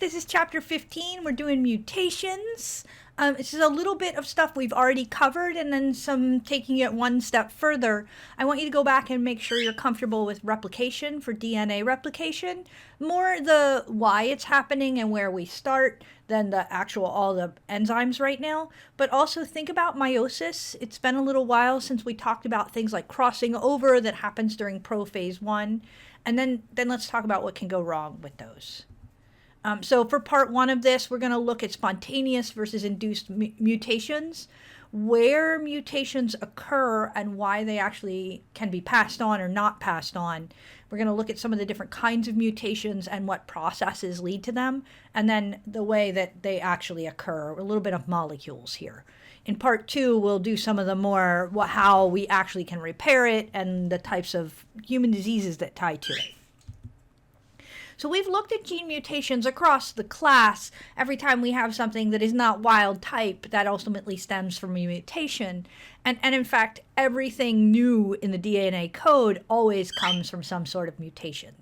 This is chapter 15. We're doing mutations. This is a little bit of stuff we've already covered and then some taking it one step further. I want you to go back and make sure you're comfortable with replication for DNA replication. More the why it's happening and where we start than the actual all the enzymes right now. But also think about meiosis. It's been a little while since we talked about things like crossing over that happens during prophase 1. And then let's talk about what can go wrong with those. So for part 1 of this, we're going to look at spontaneous versus induced mutations, where mutations occur and why they actually can be passed on or not passed on. We're going to look at some of the different kinds of mutations and what processes lead to them, and then the way that they actually occur, a little bit of molecules here. In part 2, we'll do some of the more how we actually can repair it and the types of human diseases that tie to it. So we've looked at gene mutations across the class. Every time we have something that is not wild type, that ultimately stems from a mutation. And in fact, everything new in the DNA code always comes from some sort of mutation.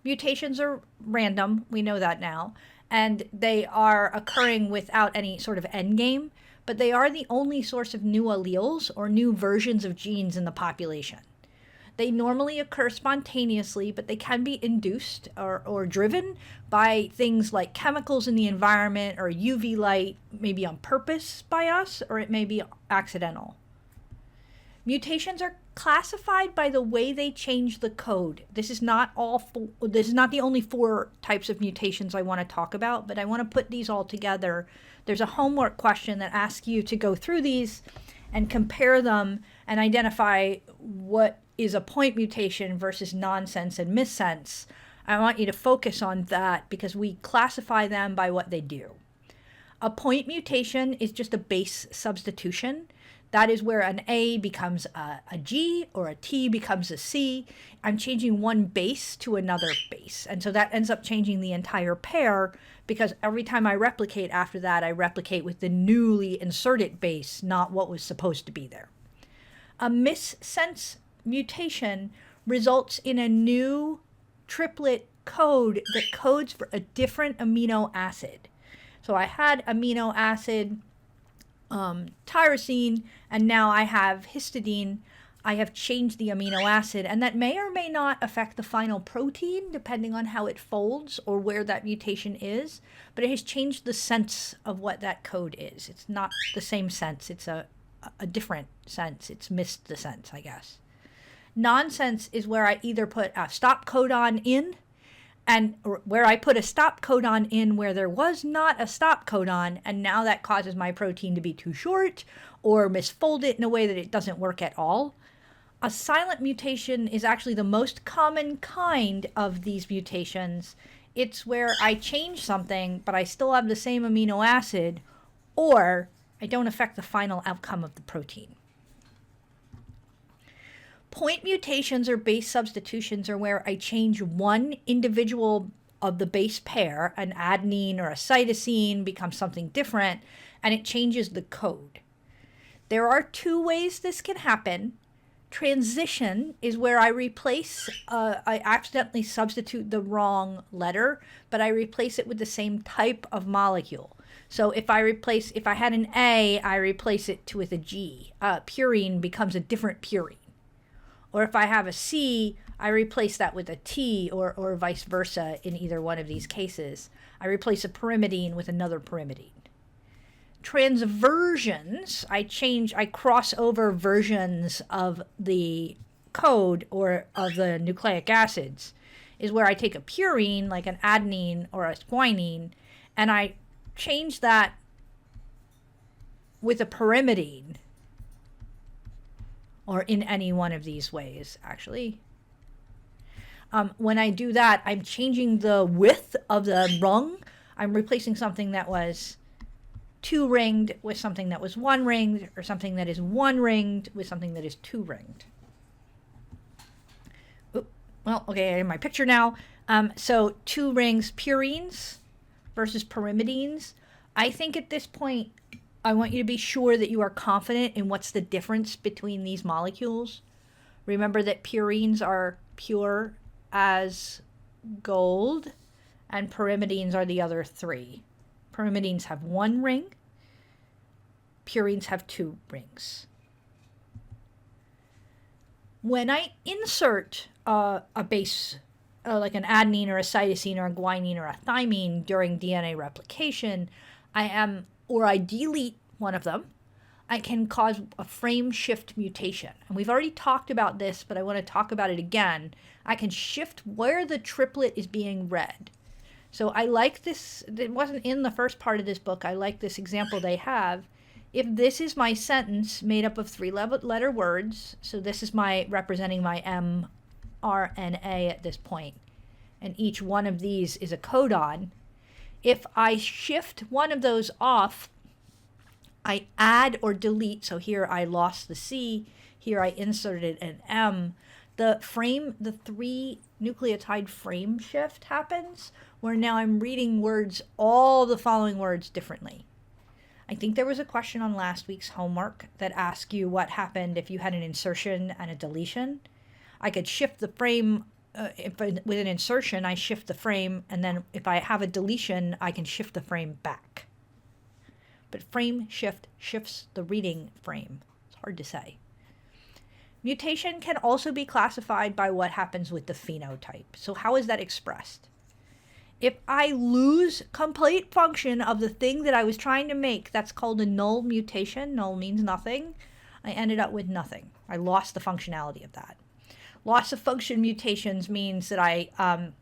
Mutations are random, we know that now, and they are occurring without any sort of end game, but they are the only source of new alleles or new versions of genes in the population. They normally occur spontaneously, but they can be induced or driven by things like chemicals in the environment or UV light, maybe on purpose by us, or it may be accidental. Mutations are classified by the way they change the code. This is not the only 4 types of mutations I want to talk about, but I want to put these all together. There's a homework question that asks you to go through these and compare them and identify what is a point mutation versus nonsense and missense. I want you to focus on that because we classify them by what they do. A point mutation is just a base substitution. That is where an A becomes a G or a T becomes a C. I'm changing one base to another base. And so that ends up changing the entire pair because every time I replicate after that, I replicate with the newly inserted base, not what was supposed to be there. A missense mutation results in a new triplet code that codes for a different amino acid. So I had amino acid tyrosine, and now I have histidine. I have changed the amino acid, and that may or may not affect the final protein depending on how it folds or where that mutation is, but it has changed the sense of what that code is. It's not the same sense. It's a different sense. It's missed the sense, I guess. Nonsense is where I either put a stop codon in or where I put a stop codon in where there was not a stop codon, and now that causes my protein to be too short or misfold it in a way that it doesn't work at all. A silent mutation is actually the most common kind of these mutations. It's where I change something, but I still have the same amino acid, or I don't affect the final outcome of the protein. Point mutations or base substitutions are where I change one individual of the base pair, an adenine or a cytosine becomes something different, and it changes the code. There are 2 ways this can happen. Transition is where I I accidentally substitute the wrong letter, but I replace it with the same type of molecule. So if I had an A, I replace it with a G. Purine becomes a different purine. Or if I have a C, I replace that with a T or vice versa in either one of these cases. I replace a pyrimidine with another pyrimidine. Transversions, I cross over versions of the code or of the nucleic acids, is where I take a purine, like an adenine or a guanine, and I change that with a pyrimidine. Or in any one of these ways, actually. When I do that, I'm changing the width of the rung. I'm replacing something that was 2-ringed with something that was 1-ringed, or something that is 1-ringed with something that is 2-ringed. Well, okay, I have my picture now. So 2 rings, purines versus pyrimidines. I think at this point, I want you to be sure that you are confident in what's the difference between these molecules. Remember that purines are pure as gold and pyrimidines are the other 3. Pyrimidines have 1 ring, purines have 2 rings. When I insert a base, like an adenine or a cytosine or a guanine or a thymine during DNA replication, I delete one of them, I can cause a frame shift mutation. And we've already talked about this, but I want to talk about it again. I can shift where the triplet is being read. So I like this. It wasn't in the first part of this book. I like this example they have. If this is my sentence made up of 3-letter words, so this is representing my mRNA at this point, and each one of these is a codon. If I shift one of those off, I add or delete, so here I lost the C, here I inserted an M, the 3 nucleotide frame shift happens, where now I'm reading all the following words differently. I think there was a question on last week's homework that asked you what happened if you had an insertion and a deletion. I could shift the frame, with an insertion, I shift the frame, and then if I have a deletion, I can shift the frame back. But frame shift shifts the reading frame. It's hard to say. Mutation can also be classified by what happens with the phenotype. So how is that expressed? If I lose complete function of the thing that I was trying to make, that's called a null mutation. Null means nothing. I ended up with nothing. I lost the functionality of that. Loss of function mutations means that I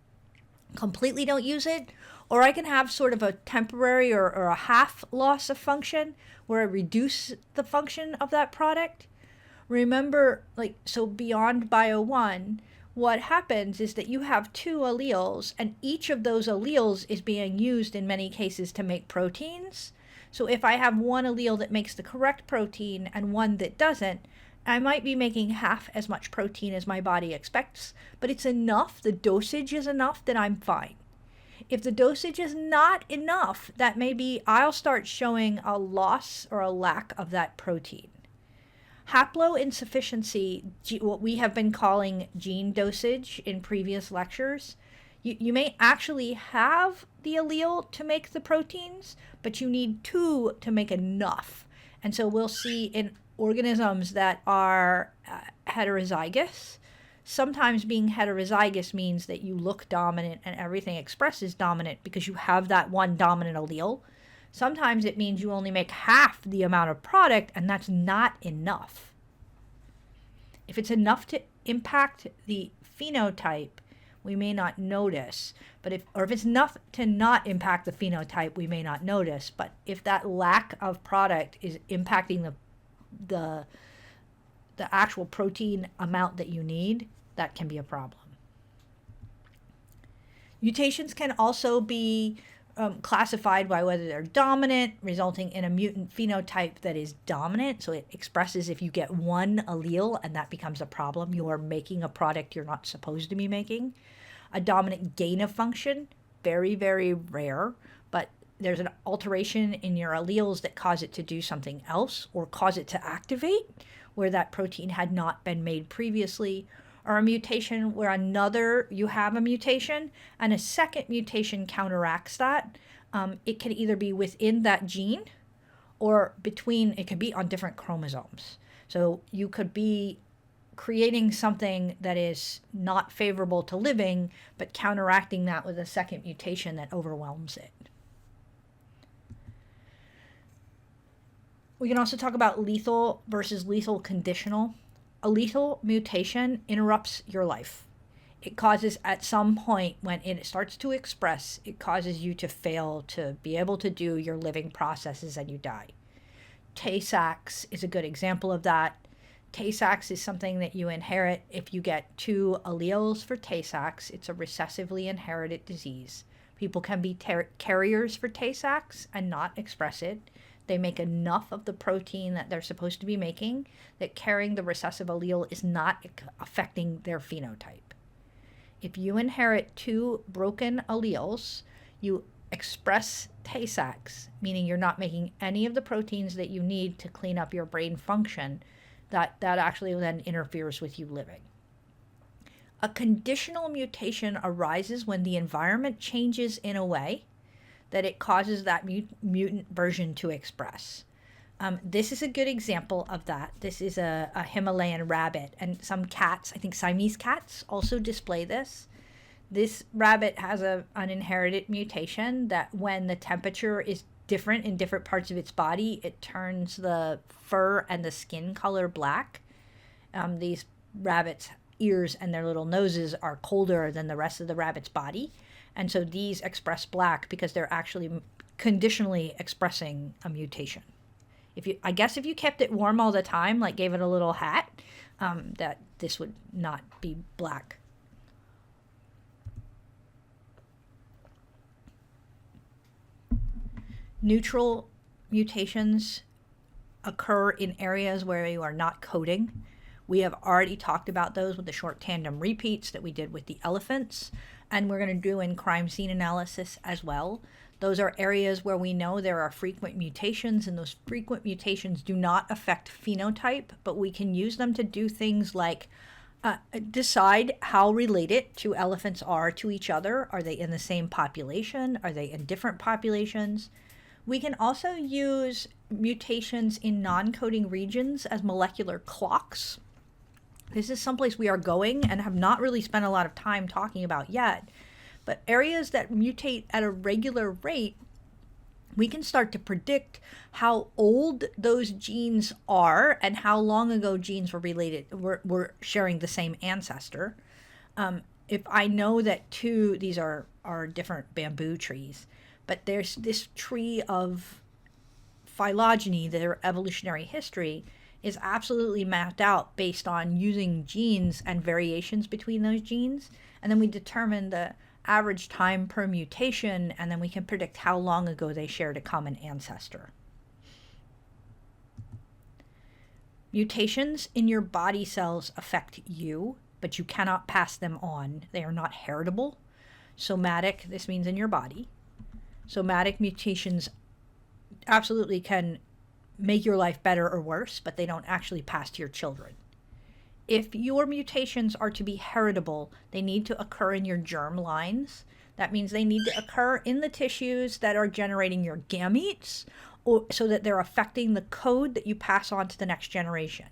completely don't use it, or I can have sort of a temporary or a half loss of function where I reduce the function of that product. Remember, so beyond Bio-1, what happens is that you have 2 alleles, and each of those alleles is being used in many cases to make proteins. So if I have one allele that makes the correct protein and one that doesn't, I might be making half as much protein as my body expects, but it's enough, the dosage is enough, that I'm fine. If the dosage is not enough, that may be I'll start showing a loss or a lack of that protein. Haploinsufficiency, what we have been calling gene dosage in previous lectures, you may actually have the allele to make the proteins, but you need 2 to make enough. And so we'll see in organisms that are heterozygous, sometimes being heterozygous means that you look dominant and everything expresses dominant because you have that one dominant allele. Sometimes it means you only make half the amount of product, and that's not enough. If it's enough to impact the phenotype, we may not notice. But if it's enough to not impact the phenotype, we may not notice. But if that lack of product is impacting the actual protein amount that you need, that can be a problem. Mutations can also be classified by whether they're dominant, resulting in a mutant phenotype that is dominant. So it expresses if you get one allele, and that becomes a problem. You are making a product you're not supposed to be making. A dominant gain of function, very, very rare, but there's an alteration in your alleles that cause it to do something else or cause it to activate where that protein had not been made previously, or a mutation where you have a mutation and a second mutation counteracts that. It can either be within that gene or it could be on different chromosomes. So you could be creating something that is not favorable to living, but counteracting that with a second mutation that overwhelms it. We can also talk about lethal versus lethal conditional. A lethal mutation interrupts your life. It causes, at some point when it starts to express, it causes you to fail to be able to do your living processes and you die. Tay-Sachs is a good example of that. Tay-Sachs is something that you inherit if you get 2 alleles for Tay-Sachs. It's a recessively inherited disease. People can be carriers for Tay-Sachs and not express it. They make enough of the protein that they're supposed to be making that carrying the recessive allele is not affecting their phenotype. If you inherit 2 broken alleles, you express Tay-Sachs, meaning you're not making any of the proteins that you need to clean up your brain function, that actually then interferes with you living. A conditional mutation arises when the environment changes in a way that it causes that mutant version to express. This is a good example of that. This is a Himalayan rabbit, and some cats, I think Siamese cats, also display this. This rabbit has an inherited mutation that when the temperature is different in different parts of its body, it turns the fur and the skin color black. These rabbits' ears and their little noses are colder than the rest of the rabbit's body. And so these express black because they're actually conditionally expressing a mutation. I guess if you kept it warm all the time, like gave it a little hat, that this would not be black. Neutral mutations occur in areas where you are not coding. We have already talked about those with the short tandem repeats that we did with the elephants, and we're going to do in crime scene analysis as well. Those are areas where we know there are frequent mutations, and those frequent mutations do not affect phenotype, but we can use them to do things like decide how related two elephants are to each other. Are they in the same population? Are they in different populations? We can also use mutations in non-coding regions as molecular clocks. This is someplace we are going and have not really spent a lot of time talking about yet. But areas that mutate at a regular rate, we can start to predict how old those genes are and how long ago genes were related, were sharing the same ancestor. If I know that these are different bamboo trees, but there's this tree of phylogeny, their evolutionary history is absolutely mapped out based on using genes and variations between those genes. And then we determine the average time per mutation, and then we can predict how long ago they shared a common ancestor. Mutations in your body cells affect you, but you cannot pass them on. They are not heritable. Somatic, this means in your body. Somatic mutations absolutely can make your life better or worse, but they don't actually pass to your children. If your mutations are to be heritable, they need to occur in your germ lines. That means they need to occur in the tissues that are generating your gametes, so that they're affecting the code that you pass on to the next generation.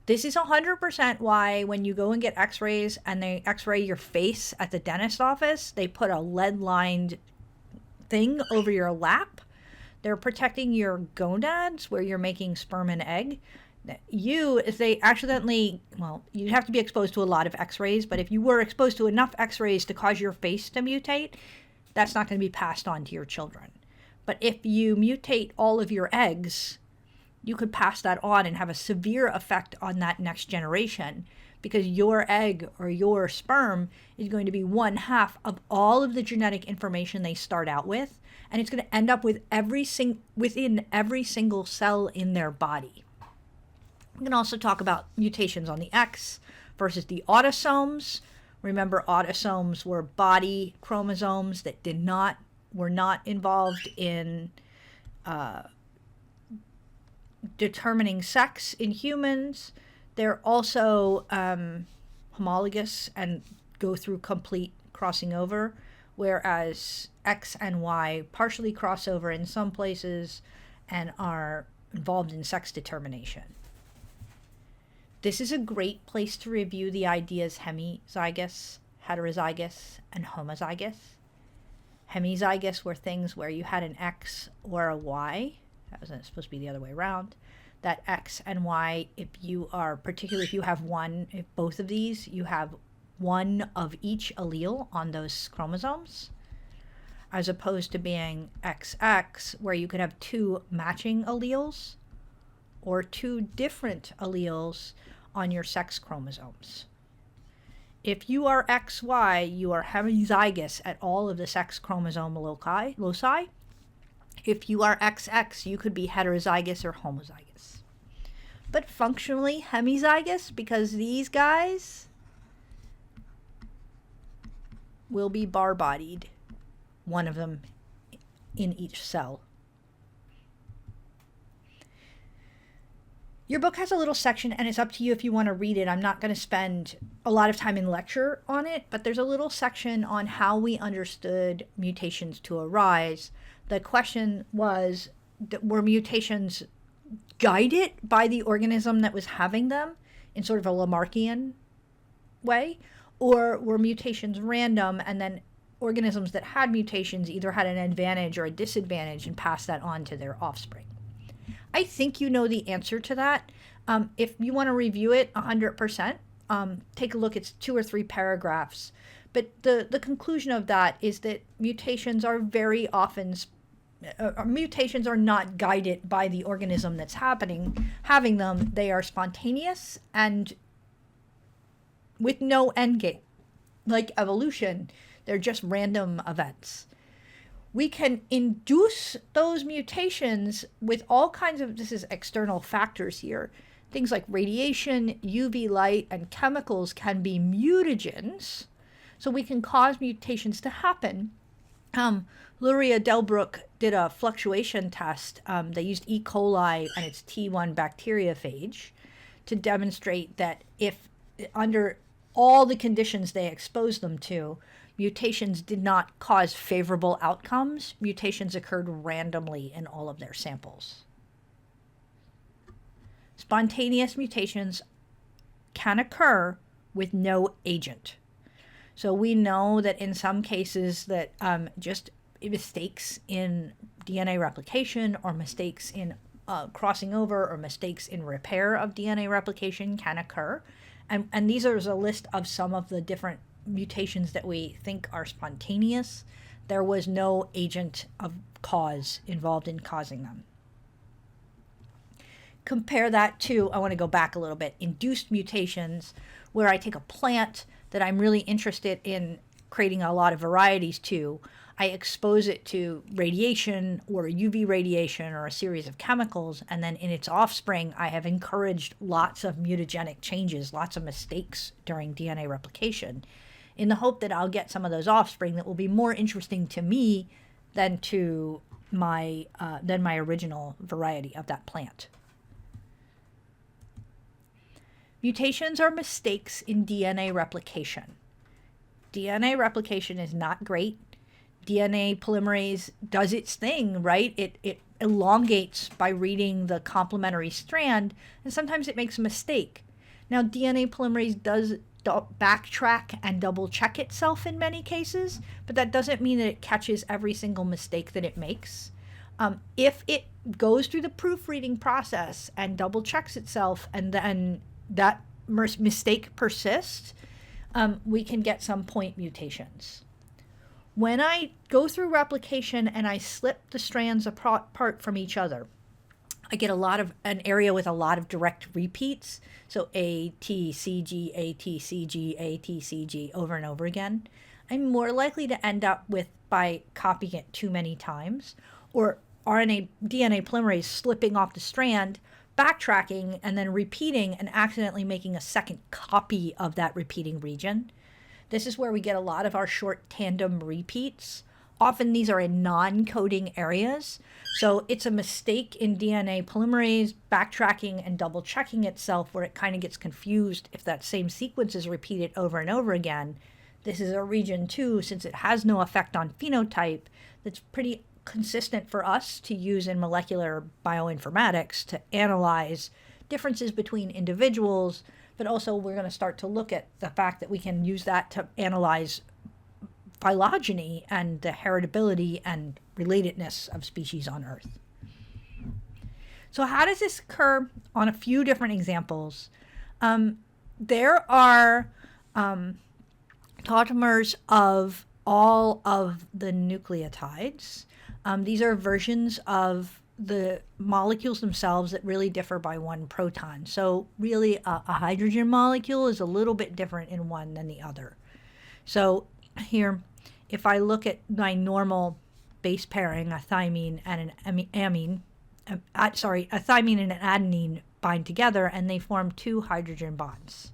This is 100% why when you go and get x-rays and they x-ray your face at the dentist office, they put a lead-lined thing over your lap. They're protecting your gonads where you're making sperm and egg. If they accidentally, you'd have to be exposed to a lot of x-rays, but if you were exposed to enough x-rays to cause your face to mutate, that's not going to be passed on to your children. But if you mutate all of your eggs, you could pass that on and have a severe effect on that next generation, because your egg or your sperm is going to be 1/2 of all of the genetic information they start out with, and it's going to end up with within every single cell in their body. We can also talk about mutations on the X versus the autosomes. Remember, autosomes were body chromosomes that were not involved in determining sex in humans. They're also homologous and go through complete crossing over, whereas X and Y partially cross over in some places and are involved in sex determination. This is a great place to review the ideas hemizygous, heterozygous, and homozygous. Hemizygous were things where you had an X or a Y. That wasn't supposed to be the other way around. That X and Y, if you have both of these, you have one of each allele on those chromosomes, as opposed to being XX, where you could have two matching alleles or two different alleles on your sex chromosomes. If you are XY, you are hemizygous at all of the sex chromosome loci. If you are XX, you could be heterozygous or homozygous. But functionally hemizygous, because these guys will be bar-bodied, one of them in each cell. Your book has a little section, and it's up to you if you want to read it. I'm not going to spend a lot of time in lecture on it, but there's a little section on how we understood mutations to arise. The question was, were mutations guided by the organism that was having them in sort of a Lamarckian way, or were mutations random, and then organisms that had mutations either had an advantage or a disadvantage and passed that on to their offspring? I think you know the answer to that. If you want to review it 100%, take a look. It's 2 or 3 paragraphs. But the conclusion of that is that mutations are very often mutations are not guided by the organism that's having them. They are spontaneous and with no end game. Like evolution, they're just random events. We can induce those mutations with all kinds of, this is external factors here. Things like radiation, UV light, and chemicals can be mutagens. So we can cause mutations to happen. Luria Delbruck did a fluctuation test. They used E. coli and its T1 bacteriophage to demonstrate that if under all the conditions they exposed them to, mutations did not cause favorable outcomes. Mutations occurred randomly in all of their samples. Spontaneous mutations can occur with no agent. So we know that in some cases that just mistakes in DNA replication or mistakes in crossing over or mistakes in repair of DNA replication can occur. And these are a list of some of the different mutations that we think are spontaneous. There was no agent of cause involved in causing them. Compare that to, I want to go back a little bit, induced mutations, where I take a plant that I'm really interested in creating a lot of varieties to. I expose it to radiation or UV radiation or a series of chemicals, and then in its offspring, I have encouraged lots of mutagenic changes, lots of mistakes during DNA replication, in the hope that I'll get some of those offspring that will be more interesting to me than to my original variety of that plant. Mutations are mistakes in DNA replication. DNA replication is not great. DNA polymerase does its thing, right? It elongates by reading the complementary strand, and sometimes it makes a mistake. Now, DNA polymerase does backtrack and double check itself in many cases, but that doesn't mean that it catches every single mistake that it makes. If it goes through the proofreading process and double checks itself, and then that mistake persists, we can get some point mutations. When I go through replication and I slip the strands apart from each other, I get an area with a lot of direct repeats. So A, T, C, G, A, T, C, G, A, T, C, G over and over again. I'm more likely to end up with, by copying it too many times, or DNA polymerase slipping off the strand, backtracking, and then repeating and accidentally making a second copy of that repeating region. This is where we get a lot of our short tandem repeats. Often these are in non-coding areas. So it's a mistake in DNA polymerase backtracking and double checking itself where it kind of gets confused if that same sequence is repeated over and over again. This is a region too, since it has no effect on phenotype, that's pretty consistent for us to use in molecular bioinformatics to analyze differences between individuals, but also we're going to start to look at the fact that we can use that to analyze phylogeny and the heritability and relatedness of species on Earth. So how does this occur? On a few different examples. There are tautomers of all of the nucleotides. These are versions of the molecules themselves that really differ by one proton. So really a hydrogen molecule is a little bit different in one than the other. So here, if I look at my normal base pairing, a thymine and an amine, a thymine and an adenine bind together and they form 2 hydrogen bonds.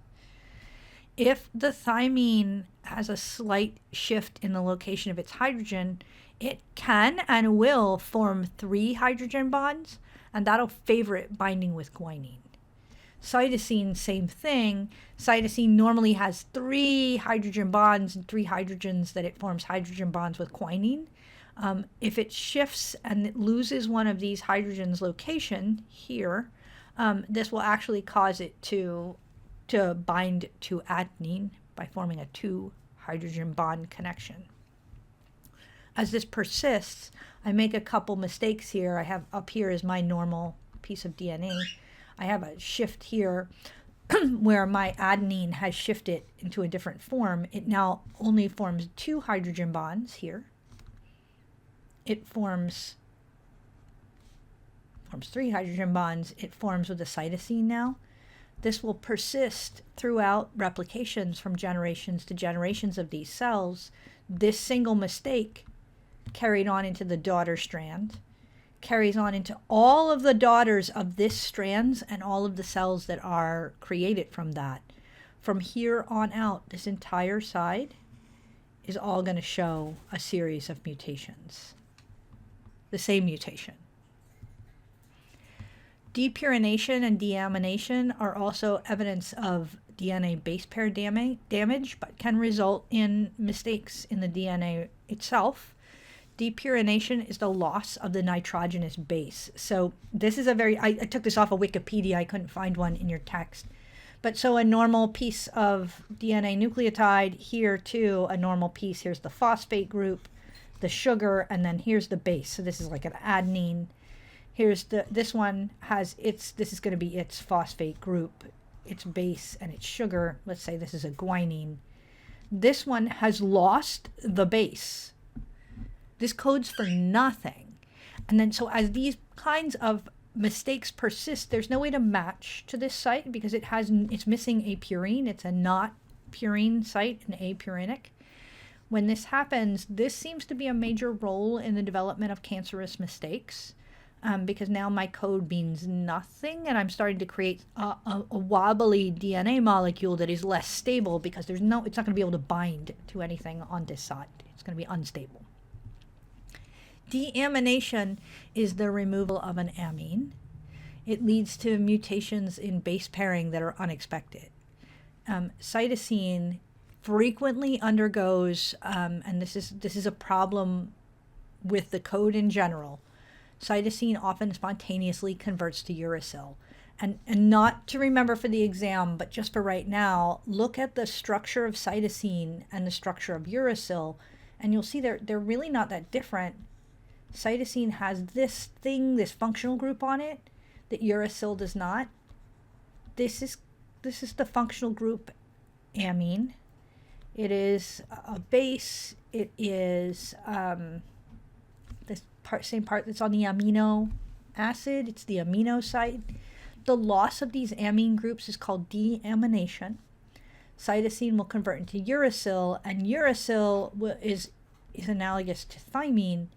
If the thymine has a slight shift in the location of its hydrogen, it can and will form 3 hydrogen bonds, and that'll favor it binding with guanine. Cytosine, same thing. Cytosine normally has 3 hydrogen bonds and 3 hydrogens that it forms hydrogen bonds with guanine. If it shifts and it loses one of these hydrogens location here, this will actually cause it to bind to adenine by forming a 2 hydrogen bond connection. As this persists, I make a couple mistakes here. I have up here is my normal piece of DNA. I have a shift here where my adenine has shifted into a different form. It now only forms 2 hydrogen bonds here. It forms 3 hydrogen bonds. It forms with a cytosine now. This will persist throughout replications from generations to generations of these cells. This single mistake carried on into the daughter strand, carries on into all of the daughters of this strands and all of the cells that are created from that. From here on out, this entire side is all going to show a series of mutations. The same mutation. Depurination and deamination are also evidence of DNA base pair damage, but can result in mistakes in the DNA itself. Depurination is the loss of the nitrogenous base. So this is I took this off of Wikipedia. I couldn't find one in your text. But so a normal piece of DNA nucleotide, here too, a normal piece. Here's the phosphate group, the sugar, and then here's the base. So this is like an adenine. Here's this one has this is going to be its phosphate group, its base, and its sugar. Let's say this is a guanine. This one has lost the base. This codes for nothing. And then so as these kinds of mistakes persist, there's no way to match to this site because it's missing a purine. It's a not purine site, an apurinic. When this happens, this seems to be a major role in the development of cancerous mistakes. Because now my code means nothing and I'm starting to create a wobbly DNA molecule that is less stable because it's not going to be able to bind to anything on this side. It's going to be unstable. Deamination is the removal of an amine. It leads to mutations in base pairing that are unexpected. Cytosine frequently undergoes, and this is a problem with the code in general, cytosine often spontaneously converts to uracil. And not to remember for the exam, but just for right now, look at the structure of cytosine and the structure of uracil, and you'll see they're really not that different. Cytosine has this functional group on it that uracil does not. This is the functional group amine. It is a base. It is same part that's on the amino acid. It's the amino site. The loss of these amine groups is called deamination. Cytosine will convert into uracil, and uracil is analogous to thymine.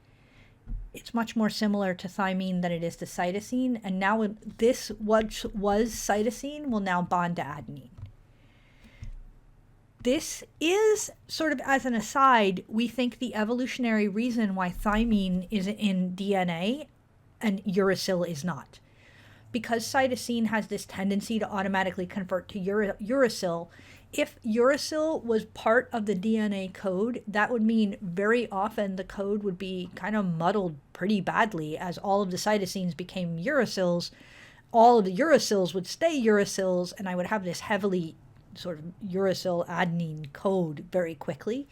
It's much more similar to thymine than it is to cytosine, and now this what was cytosine will now bond to adenine. This is sort of as an aside, we think the evolutionary reason why thymine is in DNA and uracil is not. Because cytosine has this tendency to automatically convert to uracil, if uracil was part of the DNA code, that would mean very often the code would be kind of muddled pretty badly as all of the cytosines became uracils. All of the uracils would stay uracils, and I would have this heavily sort of uracil adenine code very quickly.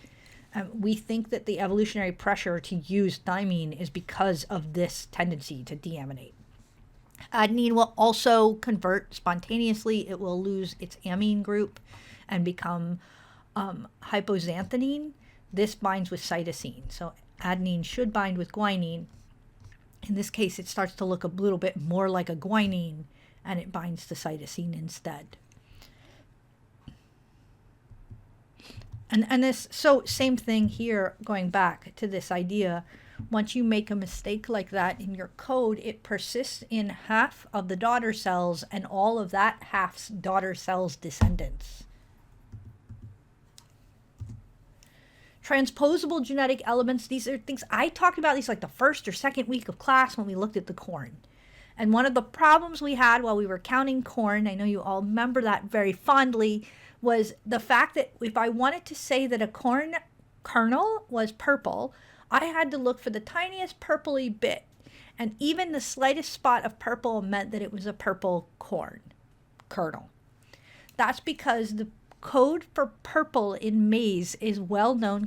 We think that the evolutionary pressure to use thymine is because of this tendency to deaminate. Adenine will also convert spontaneously. It will lose its amine group and become hypoxanthine. This binds with cytosine. So adenine should bind with guanine. In this case, it starts to look a little bit more like a guanine, and it binds to cytosine instead. And this, so same thing here, going back to this idea, once you make a mistake like that in your code, it persists in half of the daughter cells and all of that half's daughter cells' descendants. Transposable genetic elements, these are things, I talked about these like the first or second week of class when we looked at the corn. And one of the problems we had while we were counting corn, I know you all remember that very fondly, was the fact that if I wanted to say that a corn kernel was purple, I had to look for the tiniest purpley bit. And even the slightest spot of purple meant that it was a purple corn kernel. That's because the code for purple in maize is well known,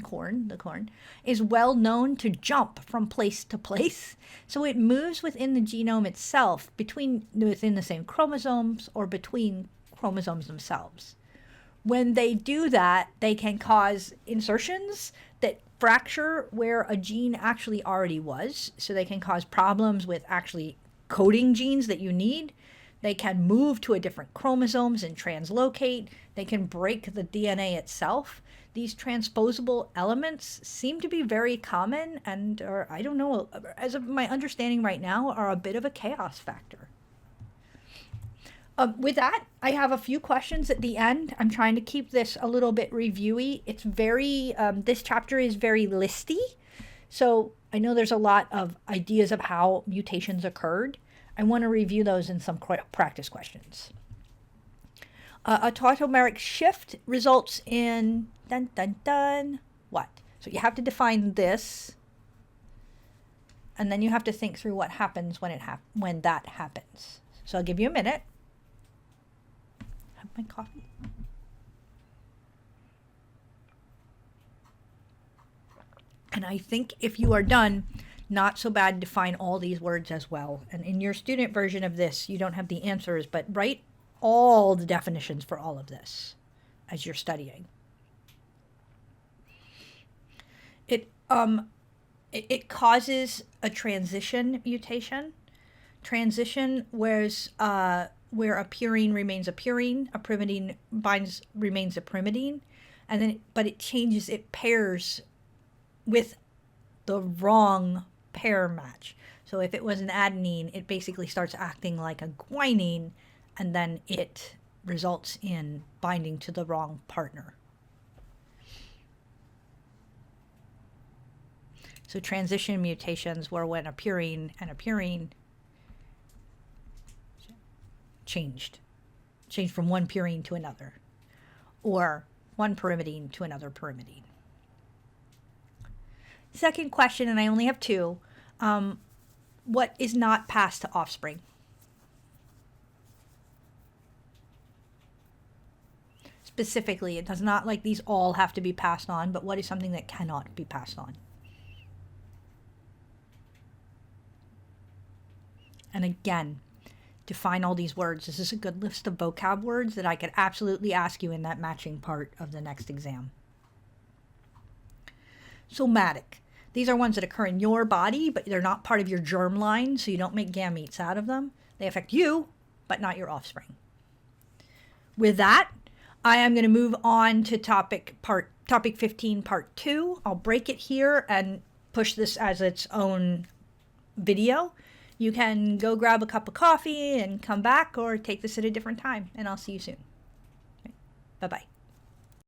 the corn, is well known to jump from place to place. So it moves within the genome itself, within the same chromosomes or between chromosomes themselves. When they do that, they can cause insertions that fracture where a gene actually already was. So they can cause problems with actually coding genes that you need. They can move to a different chromosomes and translocate. They can break the DNA itself. These transposable elements seem to be very common and are, I don't know, as of my understanding right now, are a bit of a chaos factor. With that, I have a few questions at the end. I'm trying to keep this a little bit reviewy. It's very, this chapter is very listy. So I know there's a lot of ideas of how mutations occurred. I want to review those in some practice questions. A tautomeric shift results in, what? So you have to define this, and then you have to think through what happens when that happens. So I'll give you a minute. Have my coffee. And I think if you are done, not so bad to find all these words as well. And in your student version of this, you don't have the answers, but write all the definitions for all of this as you're studying. It causes a transition mutation. Transition where a purine remains a purine, a pyrimidine remains a pyrimidine, and then but it pairs with the wrong pair match. So if it was an adenine, it basically starts acting like a guanine, and then it results in binding to the wrong partner. So transition mutations were when a purine and a purine changed from one purine to another, or one pyrimidine to another pyrimidine. Second question, and I only have two. What is not passed to offspring? Specifically, it does not like these all have to be passed on, but what is something that cannot be passed on? And again, define all these words. This is a good list of vocab words that I could absolutely ask you in that matching part of the next exam. Somatic. These are ones that occur in your body, but they're not part of your germline, so you don't make gametes out of them. They affect you, but not your offspring. With that, I am going to move on to topic 15, part 2. I'll break it here and push this as its own video. You can go grab a cup of coffee and come back, or take this at a different time, and I'll see you soon. Bye-bye.